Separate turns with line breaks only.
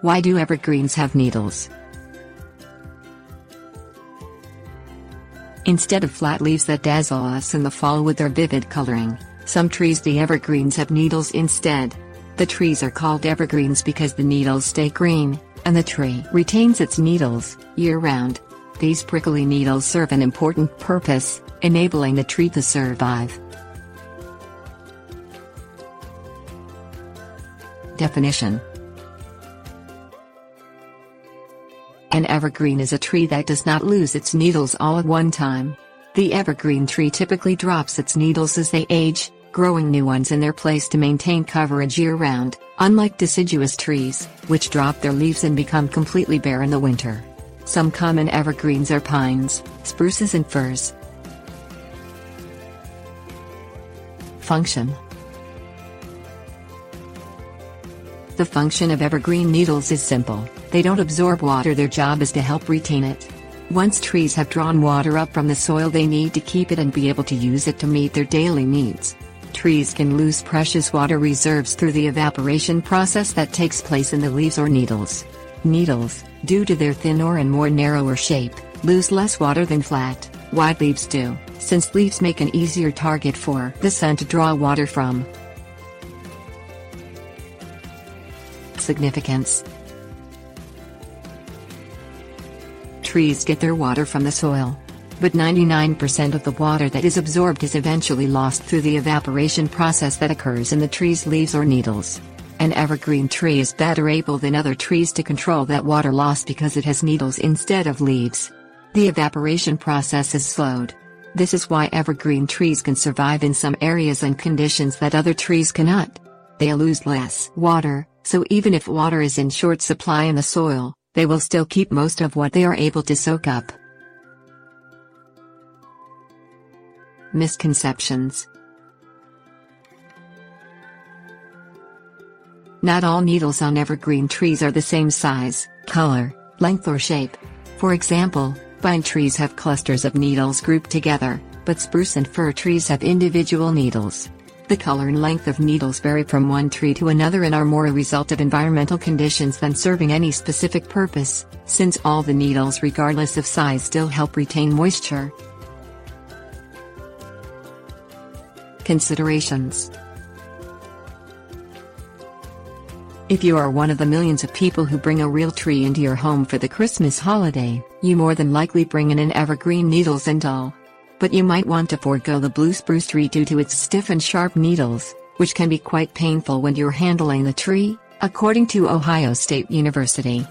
Why do evergreens have needles? Instead of flat leaves that dazzle us in the fall with their vivid coloring, some trees, the evergreens, have needles instead. The trees are called evergreens because the needles stay green, and the tree retains its needles year-round. These prickly needles serve an important purpose, enabling the tree to survive. Definition: an evergreen is a tree that does not lose its needles all at one time. The evergreen tree typically drops its needles as they age, growing new ones in their place to maintain coverage year-round, unlike deciduous trees, which drop their leaves and become completely bare in the winter. Some common evergreens are pines, spruces and firs. Function: the function of evergreen needles is simple. They don't absorb water, their job is to help retain it. Once trees have drawn water up from the soil, they need to keep it and be able to use it to meet their daily needs. Trees can lose precious water reserves through the evaporation process that takes place in the leaves or needles. Needles, due to their thinner and more narrower shape, lose less water than flat, wide leaves do, since leaves make an easier target for the sun to draw water from. Significance: trees get their water from the soil, but 99% of the water that is absorbed is eventually lost through the evaporation process that occurs in the tree's leaves or needles. An evergreen tree is better able than other trees to control that water loss because it has needles instead of leaves. The evaporation process is slowed. This is why evergreen trees can survive in some areas and conditions that other trees cannot. They lose less water, so even if water is in short supply in the soil, they will still keep most of what they are able to soak up. Misconceptions: not all needles on evergreen trees are the same size, color, length or shape. For example, pine trees have clusters of needles grouped together, but spruce and fir trees have individual needles. The color and length of needles vary from one tree to another and are more a result of environmental conditions than serving any specific purpose, since all the needles, regardless of size, still help retain moisture. Considerations: if you are one of the millions of people who bring a real tree into your home for the Christmas holiday, you more than likely bring in an evergreen needles and all. But you might want to forego the blue spruce tree due to its stiff and sharp needles, which can be quite painful when you're handling the tree, according to Ohio State University.